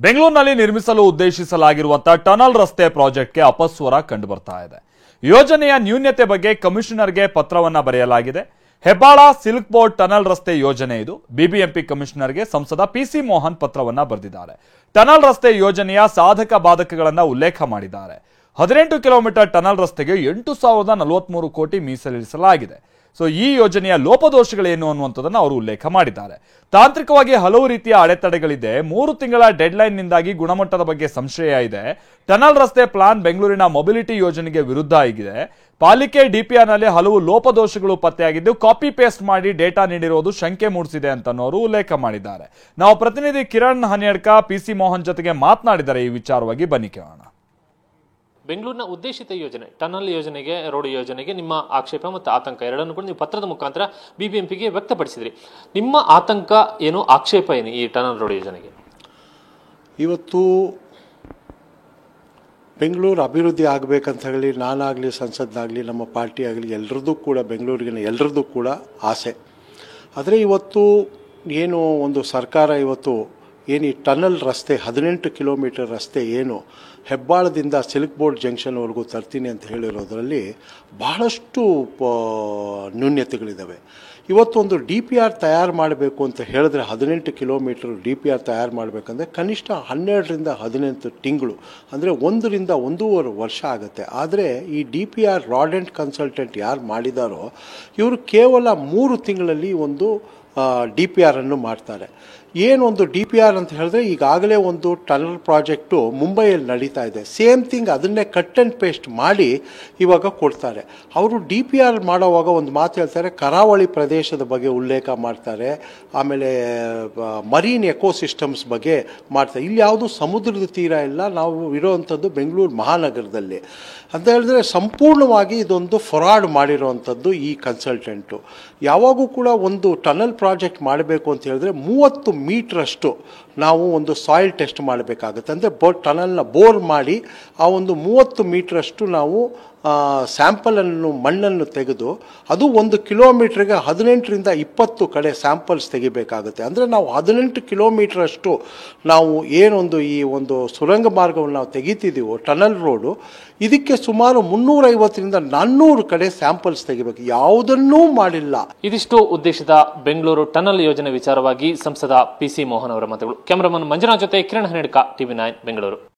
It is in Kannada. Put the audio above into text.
ಬೆಂಗಳೂರಿನಲ್ಲಿ ನಿರ್ಮಿಸಲು ಉದ್ದೇಶಿಸಲಾಗಿರುವಂತಹ ಟನಲ್ ರಸ್ತೆ ಪ್ರಾಜೆಕ್ಟ್ಗೆ ಅಪಸ್ವರ ಕಂಡುಬರ್ತಾ ಇದೆ. ಯೋಜನೆಯ ನ್ಯೂನ್ಯತೆ ಬಗ್ಗೆ ಕಮಿಷನರ್ಗೆ ಪತ್ರವನ್ನ ಬರೆಯಲಾಗಿದೆ. ಹೆಬ್ಬಾಳ ಸಿಲ್ಕ್ ಬೋರ್ಡ್ ಟನಲ್ ರಸ್ತೆ ಯೋಜನೆ ಇದು. ಬಿಬಿಎಂಪಿ ಕಮಿಷನರ್ಗೆ ಸಂಸದ ಪಿಸಿ ಮೋಹನ್ ಪತ್ರವನ್ನ ಬರೆದಿದ್ದಾರೆ. ಟನಲ್ ರಸ್ತೆ ಯೋಜನೆಯ ಸಾಧಕ ಬಾಧಕಗಳನ್ನು ಉಲ್ಲೇಖ ಮಾಡಿದ್ದಾರೆ. 18 ಕಿಲೋಮೀಟರ್ ಟನಲ್ ರಸ್ತೆಗೆ 8,043 ಕೋಟಿ ಮೀಸಲಿರಿಸಲಾಗಿದೆ. ಸೊ ಈ ಯೋಜನೆಯ ಲೋಪದೋಷಗಳೇನು ಅನ್ನುವಂಥದ್ದನ್ನು ಅವರು ಉಲ್ಲೇಖ ಮಾಡಿದ್ದಾರೆ. ತಾಂತ್ರಿಕವಾಗಿ ಹಲವು ರೀತಿಯ ಅಡೆತಡೆಗಳಿದೆ. 3 ತಿಂಗಳ ಡೆಡ್ಲೈನ್ ನಿಂದಾಗಿ ಗುಣಮಟ್ಟದ ಬಗ್ಗೆ ಸಂಶಯ ಇದೆ. ಟನಲ್ ರಸ್ತೆ ಪ್ಲಾನ್ ಬೆಂಗಳೂರಿನ ಮೊಬಿಲಿಟಿ ಯೋಜನೆಗೆ ವಿರುದ್ಧ ಆಗಿದೆ. ಪಾಲಿಕೆ ಡಿಪಿಆರ್ನಲ್ಲಿ ಹಲವು ಲೋಪದೋಷಗಳು ಪತ್ತೆಯಾಗಿದ್ದು ಕಾಪಿ ಪೇಸ್ಟ್ ಮಾಡಿ ಡೇಟಾ ನೀಡಿರುವುದು ಶಂಕೆ ಮೂಡಿಸಿದೆ ಅಂತ ಅವರು ಉಲ್ಲೇಖ ಮಾಡಿದ್ದಾರೆ. ನಾವು ಪ್ರತಿನಿಧಿ ಕಿರಣ್ ಹನ್ಯಡ್ಕ ಪಿಸಿ ಮೋಹನ್ ಜೊತೆಗೆ ಮಾತನಾಡಿದ್ದಾರೆ ಈ ವಿಚಾರವಾಗಿ. ಬನ್ನಿ ಕೇಳೋಣ. ಬೆಂಗಳೂರಿನ ಉದ್ದೇಶಿತ ಯೋಜನೆ ಟನಲ್ ಯೋಜನೆಗೆ, ರೋಡ್ ಯೋಜನೆಗೆ ನಿಮ್ಮ ಆಕ್ಷೇಪ ಮತ್ತು ಆತಂಕ ಎರಡನ್ನು ಕೂಡ ನೀವು ಪತ್ರದ ಮುಖಾಂತರ ಬಿಬಿಎಂಪಿಗೆ ವ್ಯಕ್ತಪಡಿಸಿದ್ರಿ. ನಿಮ್ಮ ಆತಂಕ ಏನು, ಆಕ್ಷೇಪ ಏನು ಈ ಟನಲ್ ರೋಡ್ ಯೋಜನೆಗೆ? ಇವತ್ತು ಬೆಂಗಳೂರು ಅಭಿವೃದ್ಧಿ ಆಗಬೇಕಂತ ಹೇಳಿ ನಾನಾಗಲಿ, ಸಂಸದನಾಗಲಿ, ನಮ್ಮ ಪಾರ್ಟಿ ಆಗಲಿ ಎಲ್ಲರದ್ದು ಕೂಡ, ಬೆಂಗಳೂರಿನ ಎಲ್ಲರದ್ದು ಕೂಡ ಆಸೆ. ಆದರೆ ಇವತ್ತು ಏನು ಒಂದು ಸರ್ಕಾರ ಇವತ್ತು ಏನು ಈ ಟನಲ್ ರಸ್ತೆ 18 ಕಿಲೋಮೀಟರ್ ರಸ್ತೆ ಏನು ಹೆಬ್ಬಾಳದಿಂದ ಸಿಲ್ಕ್ ಬೋರ್ಡ್ ಜಂಕ್ಷನ್ವರೆಗೂ ತರ್ತೀನಿ ಅಂತ ಹೇಳಿರೋದರಲ್ಲಿ ಬಹಳಷ್ಟು ನ್ಯೂನ್ಯತೆಗಳಿದ್ದಾವೆ. ಇವತ್ತೊಂದು DPR ತಯಾರು ಮಾಡಬೇಕು ಅಂತ ಹೇಳಿದ್ರೆ 18 ಕಿಲೋಮೀಟರ್ DPR ತಯಾರು ಮಾಡಬೇಕಂದ್ರೆ ಕನಿಷ್ಠ 12ರಿಂದ 18 ತಿಂಗಳು, ಅಂದರೆ 1 ರಿಂದ 1.5 ವರ್ಷ ಆಗುತ್ತೆ. ಆದರೆ ಈ DPR ರಾಡ್ ಆ್ಯಂಡ್ ಕನ್ಸಲ್ಟೆಂಟ್ ಯಾರು ಮಾಡಿದಾರೋ ಇವರು ಕೇವಲ 3 ತಿಂಗಳಲ್ಲಿ ಒಂದು DPR ಅನ್ನು ಮಾಡ್ತಾರೆ. ಏನೊಂದು DPR ಅಂತ ಹೇಳಿದ್ರೆ ಈಗಾಗಲೇ ಒಂದು ಟನಲ್ ಪ್ರಾಜೆಕ್ಟು ಮುಂಬೈಯಲ್ಲಿ ನಡೀತಾ ಇದೆ. ಸೇಮ್ ಥಿಂಗ್ ಅದನ್ನೇ ಕಟ್ ಆ್ಯಂಡ್ ಪೇಸ್ಟ್ ಮಾಡಿ ಇವಾಗ ಕೊಡ್ತಾರೆ. ಅವರು DPR ಮಾಡೋವಾಗ ಒಂದು ಮಾತು ಹೇಳ್ತಾರೆ, ಕರಾವಳಿ ಪ್ರದೇಶದ ಬಗ್ಗೆ ಉಲ್ಲೇಖ ಮಾಡ್ತಾರೆ, ಆಮೇಲೆ ಮರೀನ್ ಎಕೋಸಿಸ್ಟಮ್ಸ್ ಬಗ್ಗೆ ಮಾಡ್ತಾರೆ. ಇಲ್ಲಿ ಯಾವುದು ಸಮುದ್ರದ ತೀರ ಇಲ್ಲ, ನಾವು ಇರೋವಂಥದ್ದು ಬೆಂಗಳೂರು ಮಹಾನಗರದಲ್ಲಿ ಅಂತ ಹೇಳಿದ್ರೆ ಸಂಪೂರ್ಣವಾಗಿ ಇದೊಂದು ಫ್ರಾಡ್ ಮಾಡಿರೋವಂಥದ್ದು ಈ ಕನ್ಸಲ್ಟೆಂಟು. ಯಾವಾಗೂ ಕೂಡ ಒಂದು ಟನಲ್ ಪ್ರಾಜೆಕ್ಟ್ ಮಾಡಬೇಕು ಅಂತ ಹೇಳಿದ್ರೆ 30 ಮೀಟ್ರಷ್ಟು ನಾವು ಒಂದು ಸಾಯಿಲ್ ಟೆಸ್ಟ್ ಮಾಡಬೇಕಾಗುತ್ತೆ. ಅಂದರೆ ಟನಲ್ನ ಬೋರ್ ಮಾಡಿ ಆ ಒಂದು 30 ಮೀಟ್ರಷ್ಟು ನಾವು ಸ್ಯಾಂಪಲನ್ನು, ಮಣ್ಣನ್ನು ತೆಗೆದು ಅದು 1 ಕಿಲೋಮೀಟ್ರಿಗೆ 18ರಿಂದ 20 ಕಡೆ ಸ್ಯಾಂಪಲ್ಸ್ ತೆಗಿಬೇಕಾಗುತ್ತೆ. ಅಂದರೆ ನಾವು 18 ಕಿಲೋಮೀಟ್ರಷ್ಟು ನಾವು ಏನೊಂದು ಈ ಒಂದು ಸುರಂಗ ಮಾರ್ಗವನ್ನು ನಾವು ತೆಗಿತಿದ್ದೀವೋ ಟನಲ್ ರೋಡು, ಇದಕ್ಕೆ ಸುಮಾರು 350ರಿಂದ 400 ಕಡೆ ಸ್ಯಾಂಪಲ್ಸ್ ತೆಗಿಬೇಕು. ಯಾವುದನ್ನೂ ಮಾಡಿಲ್ಲ. ಇದಿಷ್ಟು ಉದ್ದೇಶಿತ ಬೆಂಗಳೂರು ಟನಲ್ ಯೋಜನೆ ವಿಚಾರವಾಗಿ ಸಂಸದ ಪಿಸಿ ಮೋಹನ್ ಅವರ ಮಾತುಗಳು. ಕ್ಯಾಮರಾಮನ್ ಮಂಜುನಾಥ್ ಜೊತೆ ಕಿರಣ್ ಹನ್ಯಡ್ಕ, TV9 ಬೆಂಗಳೂರು.